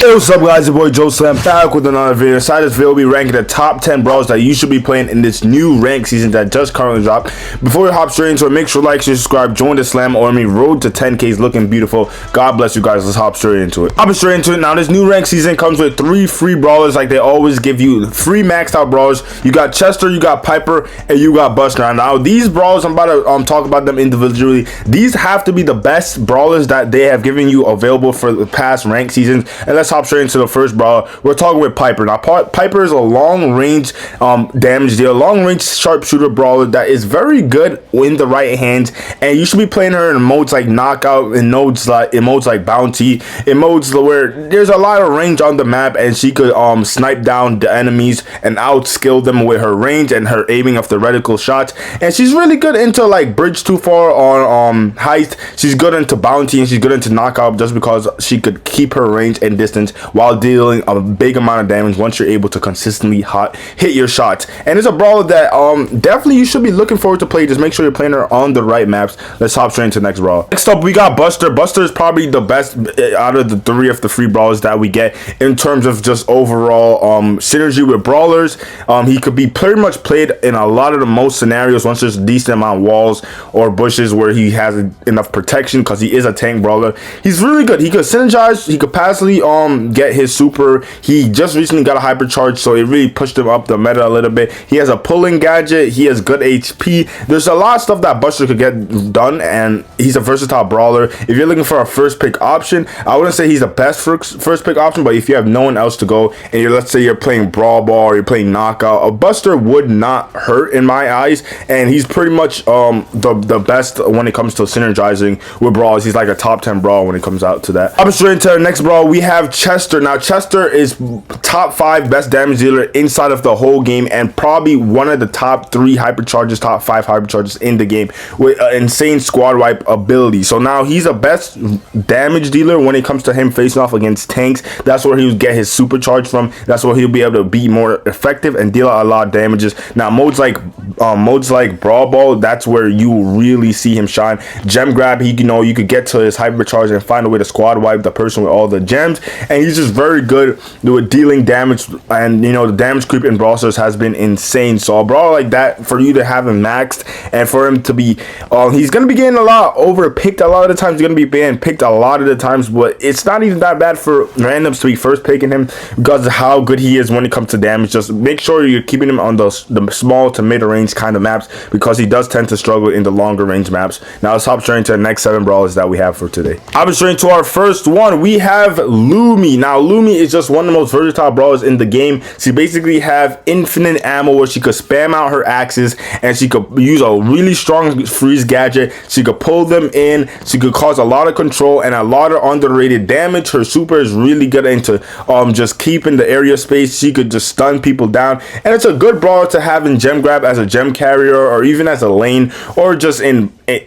Hey, what's up guys, your boy Joe Slam back with another video. Inside this video, we'll be ranking the top 10 brawlers that you should be playing in this new rank season that just currently dropped. Before we hop straight into it, make sure to like, share, subscribe, join the Slam Army. Road to 10K is looking beautiful. God bless you guys. Let's hop straight into it. Hopping straight into it. Now, this new rank season comes with 3 free brawlers like they always give you. 3 maxed out brawlers. You got Chester, you got Piper, and you got Buster. Now, these brawlers, I'm about to talk about them individually. These have to be the best brawlers that they have given you available for the past rank seasons. And let's hop straight into the first brawler. We're talking with Piper. Now, Piper is a long-range damage dealer, long-range sharpshooter brawler that is very good in the right hands, and you should be playing her in modes like knockout, in modes like bounty, in modes where there's a lot of range on the map, and she could snipe down the enemies and outskill them with her range and her aiming of the reticle shots. And she's really good into like bridge too far on heist. She's good into bounty, and she's good into knockout just because she could keep her range and distance while dealing a big amount of damage once you're able to consistently hit your shots. And it's a brawler that definitely you should be looking forward to play. Just make sure you're playing her on the right maps. Let's hop straight into the next brawler. Next up, we got Buster. Buster is probably the best out of the 3 of the free brawlers that we get in terms of just overall synergy with brawlers. He could be pretty much played in a lot of the most scenarios once there's a decent amount of walls or bushes where he has enough protection, because he is a tank brawler. He's really good. He could synergize. He could passively get his super. He just recently got a hypercharge, so it really pushed him up the meta a little bit. He has a pulling gadget. He has good HP. There's a lot of stuff that Buster could get done, and he's a versatile brawler. If you're looking for a first pick option, I wouldn't say he's the best first pick option, but if you have no one else to go and let's say you're playing brawl ball or you're playing knockout, a Buster would not hurt in my eyes, and he's pretty much the best when it comes to synergizing with brawlers. He's like a top 10 brawl when it comes out to that. I'm straight into the next brawl. We have Chester. Now, Chester is top 5 best damage dealer inside of the whole game, and probably one of the top 3 hypercharges, top 5 hypercharges in the game with insane squad wipe ability. So now he's the best damage dealer when it comes to him facing off against tanks. That's where he'll get his supercharge from. That's where he'll be able to be more effective and deal a lot of damages. Now, modes like brawl ball, that's where you really see him shine. Gem grab, you could get to his hypercharge and find a way to squad wipe the person with all the gems, and he's just very good with dealing damage. And the damage creep in Brawl Stars has been insane. So a brawler like that, for you to have him maxed and for him to be he's gonna be getting a lot overpicked a lot of the times. He's gonna be being picked a lot of the times, but it's not even that bad for randoms to be first picking him because of how good he is when it comes to damage. Just make sure you're keeping him on the small to mid range kind of maps, because he does tend to struggle in the longer range maps. Now let's hop straight into the next 7 brawlers that we have for today. Hopping straight into our first one, we have Lumi. Now, Lumi is just one of the most versatile brawlers in the game. She basically have infinite ammo where she could spam out her axes, and she could use a really strong freeze gadget. She could pull them in. She could cause a lot of control and a lot of underrated damage. Her super is really good into just keeping the area space. She could just stun people down, and it's a good brawler to have in gem grab as a gem carrier, or even as a lane, or just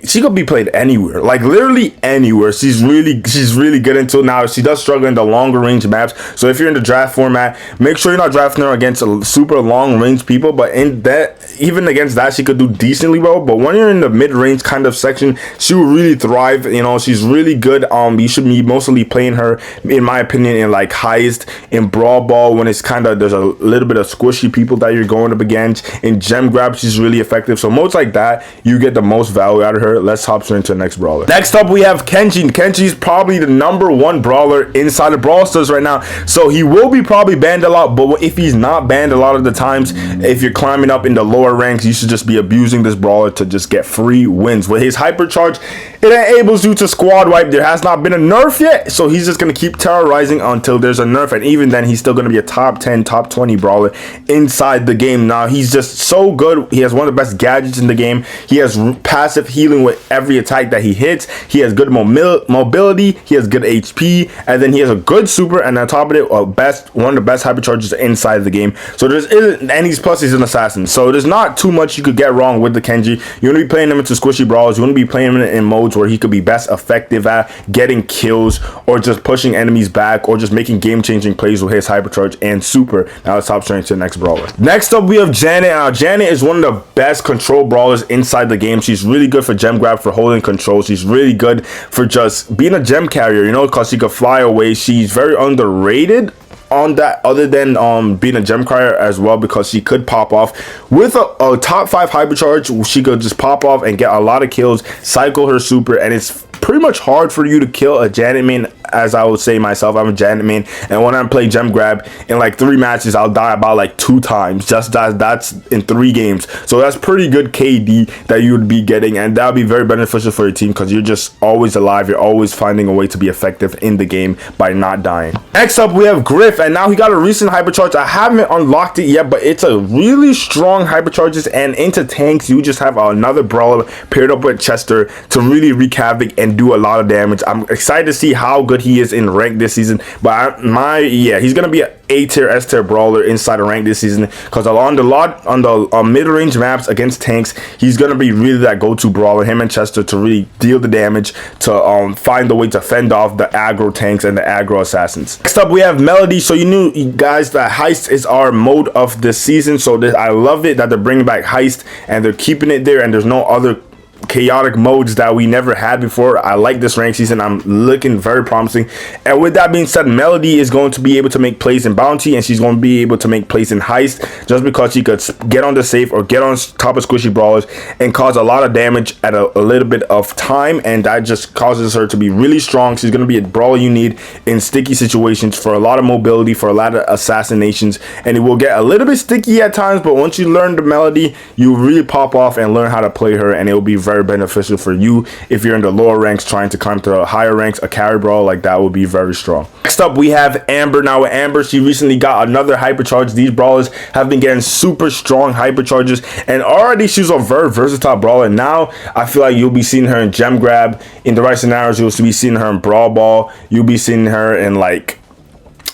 she could be played anywhere, like literally anywhere. She's really good into it. Now, she does struggle in the longer range maps, so if you're in the draft format, make sure you're not drafting her against super long range people, but even against that, she could do decently well. But when you're in the mid range kind of section, she will really thrive. She's really good. You should be mostly playing her, in my opinion, in like heist, in brawl ball, when it's there's a little bit of squishy people that you're going up against. In gem grab, she's really effective. So modes like that, you get the most value out of her. Let's hop straight into the next brawler. Next up, we have Kenji. Kenji's probably the #1 brawler inside of Brawl Stars right now, so he will be probably banned a lot. But if he's not banned a lot of the times, if you're climbing up in the lower ranks, you should just be abusing this brawler to just get free wins. With his hypercharge, it enables you to squad wipe. There has not been a nerf yet, so he's just going to keep terrorizing until there's a nerf, and even then he's still going to be a top 10, top 20 brawler inside the game. Now, he's just so good. He has one of the best gadgets in the game. He has passive healing with every attack that he hits. He has good mobility. He has good HP, and then he has a good super, and on top of it, one of the best hypercharges inside the game. So and he's an assassin, so there's not too much you could get wrong with the Kenji. You want to be playing him into squishy brawls. You want to be playing him in modes where he could be best effective at getting kills, or just pushing enemies back, or just making game-changing plays with his hypercharge and super. Now let's hop straight into the next brawler. Next up, we have Janet. Now, Janet is one of the best control brawlers inside the game. She's really good for gem grab, for holding control. She's really good for just being a gem carrier, you know, because she could fly away. She's very underrated on that, other than being a gem carrier as well, because she could pop off with a top 5 hypercharge. She could just pop off and get a lot of kills, cycle her super, and it's pretty much hard for you to kill a Janet main. As I would say myself, I'm a Janet main, and when I play gem grab in like 3 matches, I'll die about like 2 times. Just that's in 3 games, so that's pretty good KD that you would be getting, and that would be very beneficial for your team, because you're just always alive. You're always finding a way to be effective in the game by not dying. Next up, we have Griff, and now he got a recent hypercharge. I haven't unlocked it yet, but it's a really strong hypercharges, and into tanks you just have another brawler paired up with Chester to really wreak havoc and do a lot of damage. I'm excited to see how good he is in rank this season, but he's gonna be an A tier, S tier brawler inside of rank this season, because on the mid-range maps against tanks, he's gonna be really that go-to brawler, him and Chester, to really deal the damage, to find the way to fend off the aggro tanks and the aggro assassins. Next up, we have Melody. So you knew, guys, that heist is our mode of this season, so I love it that they're bringing back heist and they're keeping it there, and there's no other chaotic modes that we never had before. I like this rank season. I'm looking very promising. And with that being said, Melody is going to be able to make plays in bounty, and she's going to be able to make plays in heist, just because she could get on the safe or get on top of squishy brawlers and cause a lot of damage at a little bit of time, and that just causes her to be really strong. She's going to be a brawler you need in sticky situations for a lot of mobility, for a lot of assassinations, and it will get a little bit sticky at times, but once you learn the Melody, you really pop off and learn how to play her, and it will be very beneficial for you if you're in the lower ranks trying to climb to higher ranks. A carry brawl like that would be very strong. Next up, we have Amber. Now with Amber, she recently got another hypercharge. These brawlers have been getting super strong hypercharges, and already she's a very versatile brawler. Now I feel like you'll be seeing her in gem grab. In the right scenarios, you'll be seeing her in brawl ball. You'll be seeing her in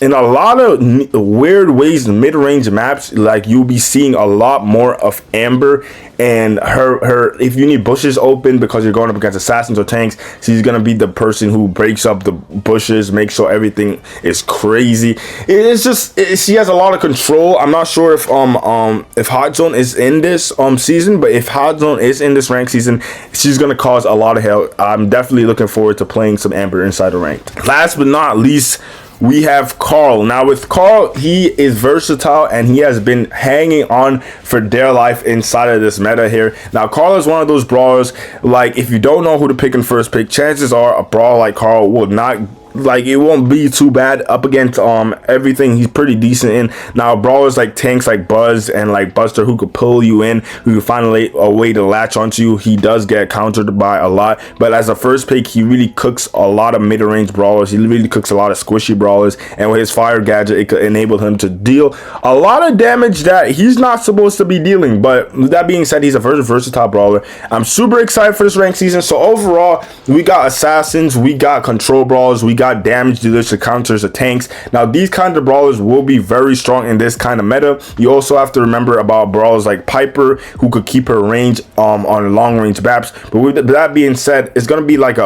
in a lot of weird ways, mid-range maps. Like, you'll be seeing a lot more of Amber, and her if you need bushes open because you're going up against assassins or tanks, she's gonna be the person who breaks up the bushes, makes sure everything is crazy. It's just she has a lot of control. I'm not sure if Hot Zone is in this season, but if Hot Zone is in this rank season, she's gonna cause a lot of hell. I'm definitely looking forward to playing some Amber inside the ranked. Last but not least, we have Carl. Now with Carl, he is versatile, and he has been hanging on for dear life inside of this meta here. Now Carl is one of those brawlers, like, if you don't know who to pick in first pick, chances are a brawler like Carl will not, like, it won't be too bad up against everything he's pretty decent in. Now brawlers like tanks like Buzz and like Buster, who could pull you in, who can find a way to latch onto you, he does get countered by a lot. But as a first pick, he really cooks a lot of mid-range brawlers. He really cooks a lot of squishy brawlers, and with his fire gadget, it could enable him to deal a lot of damage that he's not supposed to be dealing. But with that being said, he's a very versatile brawler. I'm super excited for this rank season. So overall, we got assassins, we got control brawlers, we got damage dealers to counters the tanks. Now these kinds of brawlers will be very strong in this kind of meta. You also have to remember about brawlers like Piper, who could keep her range on long range maps. But with that being said, it's going to be like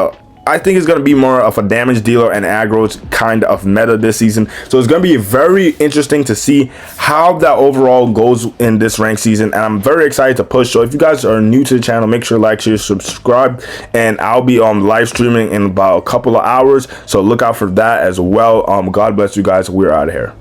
I think it's going to be more of a damage dealer and aggro kind of meta this season. So it's going to be very interesting to see how that overall goes in this rank season. And I'm very excited to push. So if you guys are new to the channel, make sure to like, share, subscribe. And I'll be live streaming in about a couple of hours. So look out for that as well. God bless you guys. We're out of here.